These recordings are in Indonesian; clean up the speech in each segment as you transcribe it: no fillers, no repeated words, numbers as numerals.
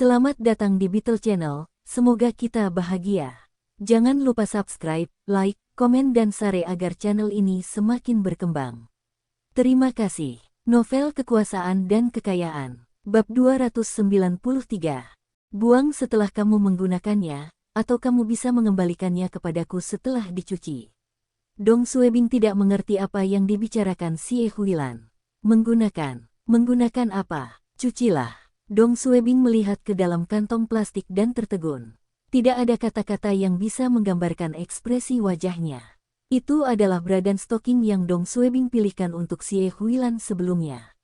Selamat datang di Beetle Channel, semoga kita bahagia. Jangan lupa subscribe, like, komen dan share agar channel ini semakin berkembang. Terima kasih. Novel Kekuasaan dan Kekayaan, Bab 293. Buang setelah kamu menggunakannya, atau kamu bisa mengembalikannya kepadaku setelah dicuci. Dong Suebing tidak mengerti apa yang dibicarakan Xie Huilan. Menggunakan apa? Cucilah. Dong Suebing melihat ke dalam kantong plastik dan tertegun. Tidak ada kata-kata yang bisa menggambarkan ekspresi wajahnya. Itu adalah bra dan stoking yang Dong Suebing pilihkan untuk Xie Huilan sebelumnya.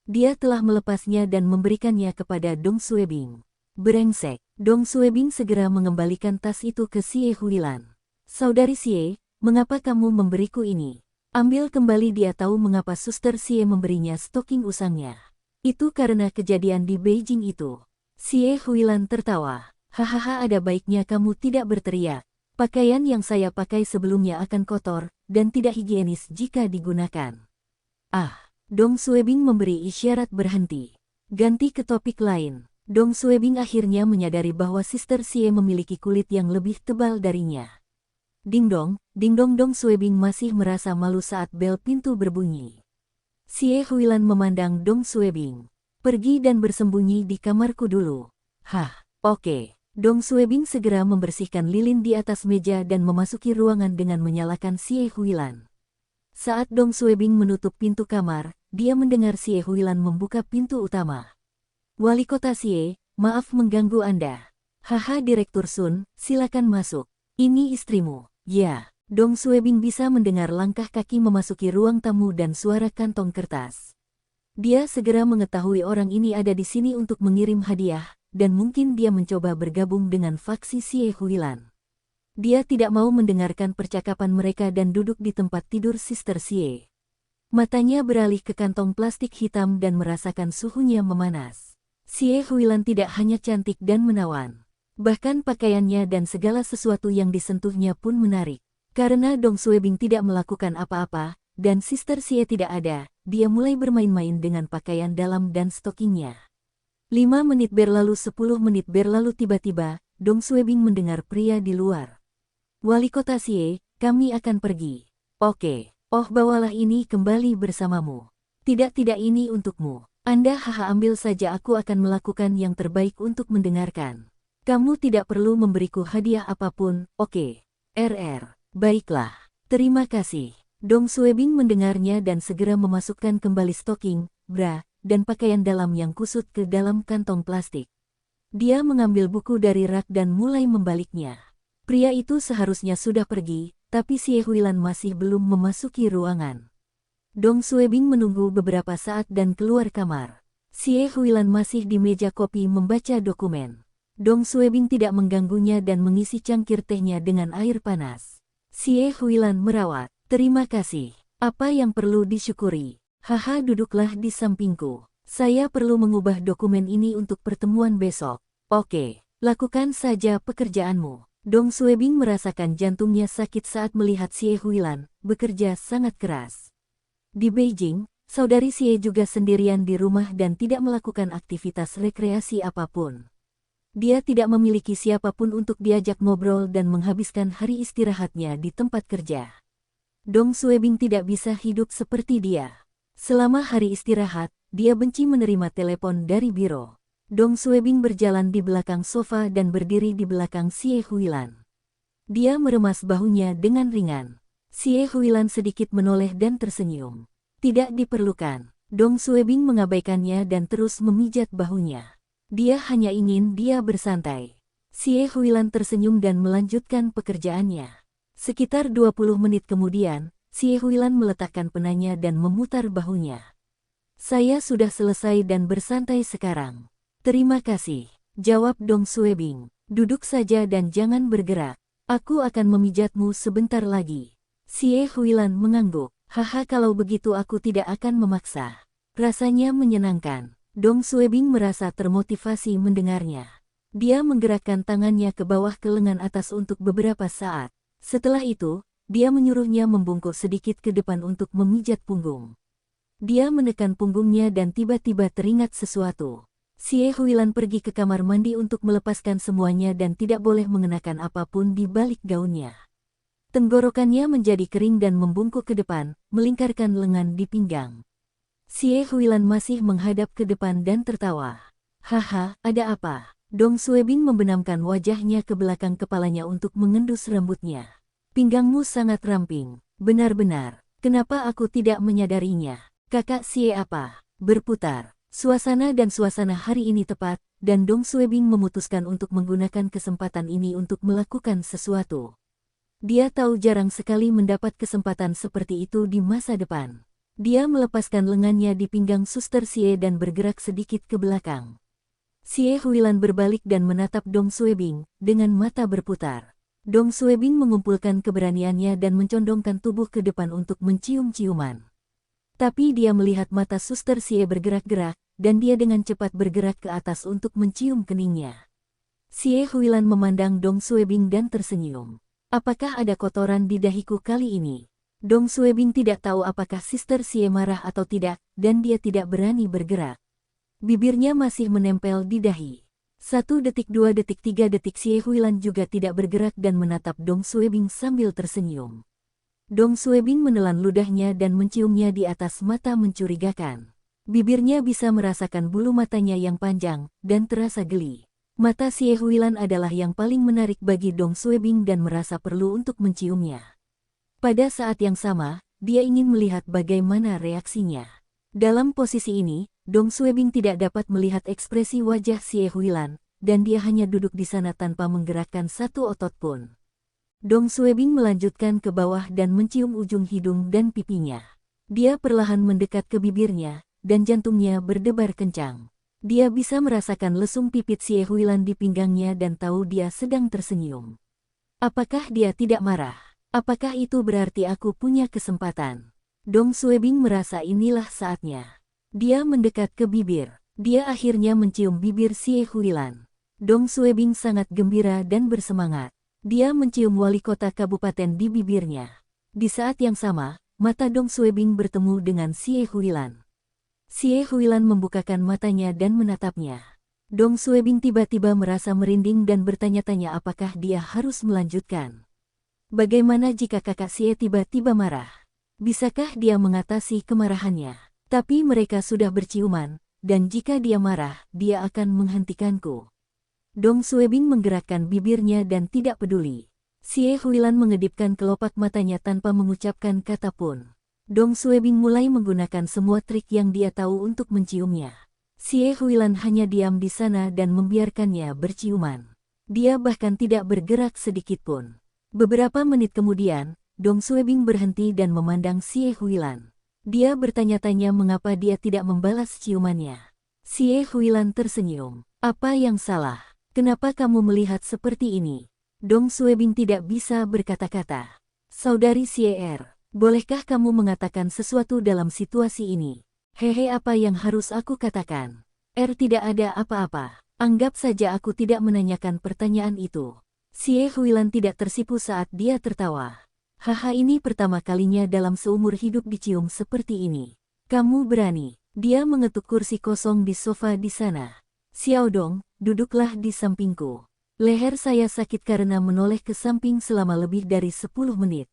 Dia telah melepasnya dan memberikannya kepada Dong Suebing. Brengsek. Dong Suebing segera mengembalikan tas itu ke Xie Huilan. Saudari Xie, mengapa kamu memberiku ini? Ambil kembali. Dia tahu mengapa Suster Xie memberinya stoking usangnya. Itu karena kejadian di Beijing itu. Xie Huilan tertawa. Hahaha, ada baiknya kamu tidak berteriak. Pakaian yang saya pakai sebelumnya akan kotor, dan tidak higienis jika digunakan. Dong Suebing memberi isyarat berhenti. Ganti ke topik lain. Dong Suebing akhirnya menyadari bahwa Sister Xie memiliki kulit yang lebih tebal darinya. Ding dong. Dong Suebing masih merasa malu saat bel pintu berbunyi. Xie Huilan memandang Dong Suebing. Pergi dan bersembunyi di kamarku dulu. Oke. Dong Suebing segera membersihkan lilin di atas meja dan memasuki ruangan dengan menyalakan Xie Huilan. Saat Dong Suebing menutup pintu kamar, dia mendengar Xie Huilan membuka pintu utama. Wali Kota Xie, maaf mengganggu Anda. Direktur Sun, silakan masuk. Ini istrimu. Ya. Dong Suebing bisa mendengar langkah kaki memasuki ruang tamu dan suara kantong kertas. Dia segera mengetahui orang ini ada di sini untuk mengirim hadiah, dan mungkin dia mencoba bergabung dengan faksi Xie Huilan. Dia tidak mau mendengarkan percakapan mereka dan duduk di tempat tidur Sister Xie. Matanya beralih ke kantong plastik hitam dan merasakan suhunya memanas. Xie Huilan tidak hanya cantik dan menawan. Bahkan pakaiannya dan segala sesuatu yang disentuhnya pun menarik. Karena Dong Suebing tidak melakukan apa-apa, dan Sister Xie tidak ada, dia mulai bermain-main dengan pakaian dalam dan stokingnya. 5 menit berlalu, 10 menit berlalu, tiba-tiba, Dong Suebing mendengar pria di luar. Wali Kota Xie, kami akan pergi. Oke. Bawalah ini kembali bersamamu. Tidak, ini untukmu. Anda ambil saja, aku akan melakukan yang terbaik untuk mendengarkan. Kamu tidak perlu memberiku hadiah apapun, oke? Baiklah, terima kasih. Dong Suebing mendengarnya dan segera memasukkan kembali stoking, bra, dan pakaian dalam yang kusut ke dalam kantong plastik. Dia mengambil buku dari rak dan mulai membaliknya. Pria itu seharusnya sudah pergi, tapi Xie Huilan masih belum memasuki ruangan. Dong Suebing menunggu beberapa saat dan keluar kamar. Xie Huilan masih di meja kopi membaca dokumen. Dong Suebing tidak mengganggunya dan mengisi cangkir tehnya dengan air panas. Xie Huilan merawat. Terima kasih. Apa yang perlu disyukuri? Duduklah di sampingku. Saya perlu mengubah dokumen ini untuk pertemuan besok. Oke, lakukan saja pekerjaanmu. Dong Suebing merasakan jantungnya sakit saat melihat Xie Huilan bekerja sangat keras. Di Beijing, saudari Xie juga sendirian di rumah dan tidak melakukan aktivitas rekreasi apapun. Dia tidak memiliki siapapun untuk diajak ngobrol dan menghabiskan hari istirahatnya di tempat kerja. Dong Suebing tidak bisa hidup seperti dia. Selama hari istirahat, dia benci menerima telepon dari biro. Dong Suebing berjalan di belakang sofa dan berdiri di belakang Xie Huilan. Dia meremas bahunya dengan ringan. Xie Huilan sedikit menoleh dan tersenyum. Tidak diperlukan. Dong Suebing mengabaikannya dan terus memijat bahunya. Dia hanya ingin dia bersantai. Xie Huilan tersenyum dan melanjutkan pekerjaannya. Sekitar 20 menit kemudian, Xie Huilan meletakkan penanya dan memutar bahunya. Saya sudah selesai dan bersantai sekarang. Terima kasih, jawab Dong Suebing. Duduk saja dan jangan bergerak. Aku akan memijatmu sebentar lagi. Xie Huilan mengangguk. Kalau begitu aku tidak akan memaksa. Rasanya menyenangkan. Dong Suebing merasa termotivasi mendengarnya. Dia menggerakkan tangannya ke bawah ke lengan atas untuk beberapa saat. Setelah itu, dia menyuruhnya membungkuk sedikit ke depan untuk memijat punggung. Dia menekan punggungnya dan tiba-tiba teringat sesuatu. Xie Huilan pergi ke kamar mandi untuk melepaskan semuanya dan tidak boleh mengenakan apapun di balik gaunnya. Tenggorokannya menjadi kering dan membungkuk ke depan, melingkarkan lengan di pinggang. Xie Huilan masih menghadap ke depan dan tertawa. Haha, ada apa? Dong Suebing membenamkan wajahnya ke belakang kepalanya untuk mengendus rambutnya. Pinggangmu sangat ramping. Benar-benar. Kenapa aku tidak menyadarinya? Kakak Xie apa? Berputar. Suasana hari ini tepat, dan Dong Suebing memutuskan untuk menggunakan kesempatan ini untuk melakukan sesuatu. Dia tahu jarang sekali mendapat kesempatan seperti itu di masa depan. Dia melepaskan lengannya di pinggang Suster Xie dan bergerak sedikit ke belakang. Xie Huilan berbalik dan menatap Dong Suebing dengan mata berputar. Dong Suebing mengumpulkan keberaniannya dan mencondongkan tubuh ke depan untuk mencium-ciuman. Tapi dia melihat mata Suster Xie bergerak-gerak, dan dia dengan cepat bergerak ke atas untuk mencium keningnya. Xie Huilan memandang Dong Suebing dan tersenyum. Apakah ada kotoran di dahiku kali ini? Dong Suebing tidak tahu apakah Suster Xie marah atau tidak, dan dia tidak berani bergerak. Bibirnya masih menempel di dahi. 1 detik 2 detik 3 detik Xie Huilan juga tidak bergerak dan menatap Dong Suebing sambil tersenyum. Dong Suebing menelan ludahnya dan menciumnya di atas mata mencurigakan. Bibirnya bisa merasakan bulu matanya yang panjang, dan terasa geli. Mata Xie Huilan adalah yang paling menarik bagi Dong Suebing dan merasa perlu untuk menciumnya. Pada saat yang sama, dia ingin melihat bagaimana reaksinya. Dalam posisi ini, Dong Suebing tidak dapat melihat ekspresi wajah Xie Huilan, dan dia hanya duduk di sana tanpa menggerakkan satu otot pun. Dong Suebing melanjutkan ke bawah dan mencium ujung hidung dan pipinya. Dia perlahan mendekat ke bibirnya, dan jantungnya berdebar kencang. Dia bisa merasakan lesung pipit Xie Huilan di pinggangnya dan tahu dia sedang tersenyum. Apakah dia tidak marah? Apakah itu berarti aku punya kesempatan? Dong Suebing merasa inilah saatnya. Dia mendekat ke bibir. Dia akhirnya mencium bibir Xie Huilan. Dong Suebing sangat gembira dan bersemangat. Dia mencium wali kota kabupaten di bibirnya. Di saat yang sama, mata Dong Suebing bertemu dengan Xie Huilan. Xie Huilan membukakan matanya dan menatapnya. Dong Suebing tiba-tiba merasa merinding dan bertanya-tanya apakah dia harus melanjutkan. Bagaimana jika kakak Xie tiba-tiba marah? Bisakah dia mengatasi kemarahannya? Tapi mereka sudah berciuman, dan jika dia marah, dia akan menghentikanku. Dong Suebing menggerakkan bibirnya dan tidak peduli. Xie Huilan mengedipkan kelopak matanya tanpa mengucapkan kata pun. Dong Suebing mulai menggunakan semua trik yang dia tahu untuk menciumnya. Xie Huilan hanya diam di sana dan membiarkannya berciuman. Dia bahkan tidak bergerak sedikit pun. Beberapa menit kemudian, Dong Suebing berhenti dan memandang Xie Huilan. Dia bertanya-tanya mengapa dia tidak membalas ciumannya. Xie Huilan tersenyum. Apa yang salah? Kenapa kamu melihat seperti ini? Dong Suebing tidak bisa berkata-kata. Saudari Xie, bolehkah kamu mengatakan sesuatu dalam situasi ini? Hehe, apa yang harus aku katakan? Tidak ada apa-apa. Anggap saja aku tidak menanyakan pertanyaan itu. Xie Huilan tidak tersipu saat dia tertawa. Haha, ini pertama kalinya dalam seumur hidup dicium seperti ini. Kamu berani. Dia mengetuk kursi kosong di sofa di sana. Xiaodong, duduklah di sampingku. Leher saya sakit karena menoleh ke samping selama lebih dari 10 menit.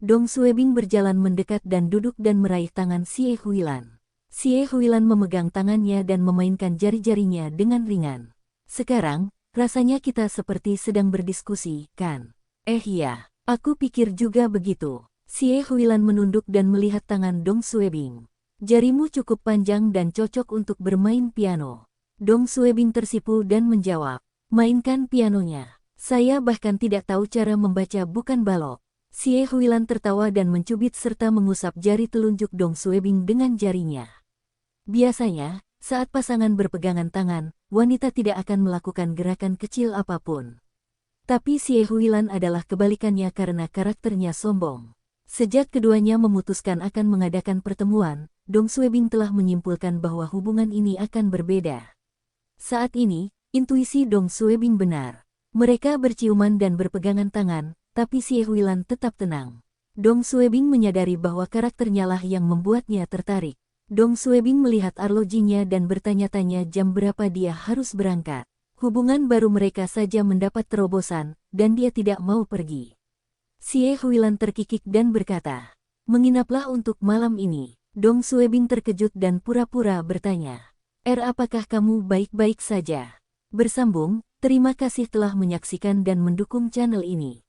Dong Suebing berjalan mendekat dan duduk dan meraih tangan Xie Huilan. Xie Huilan memegang tangannya dan memainkan jari-jarinya dengan ringan. Sekarang, rasanya kita seperti sedang berdiskusi, kan? Iya, aku pikir juga begitu. Xie Huilan menunduk dan melihat tangan Dong Suebing. Jarimu cukup panjang dan cocok untuk bermain piano. Dong Suebing tersipu dan menjawab, mainkan pianonya. Saya bahkan tidak tahu cara membaca bukan balok. Xie Huilan tertawa dan mencubit serta mengusap jari telunjuk Dong Suebing dengan jarinya. Biasanya, saat pasangan berpegangan tangan, wanita tidak akan melakukan gerakan kecil apapun. Tapi Xie Huilan adalah kebalikannya karena karakternya sombong. Sejak keduanya memutuskan akan mengadakan pertemuan, Dong Suebing telah menyimpulkan bahwa hubungan ini akan berbeda. Saat ini, intuisi Dong Suebing benar. Mereka berciuman dan berpegangan tangan, tapi Xie Huilan tetap tenang. Dong Suebing menyadari bahwa karakternya lah yang membuatnya tertarik. Dong Suebing melihat arlojinya dan bertanya-tanya jam berapa dia harus berangkat. Hubungan baru mereka saja mendapat terobosan, dan dia tidak mau pergi. Xie Huilan terkikik dan berkata, "Menginaplah untuk malam ini." Dong Suebing terkejut dan pura-pura bertanya, apakah kamu baik-baik saja?" Bersambung, terima kasih telah menyaksikan dan mendukung channel ini.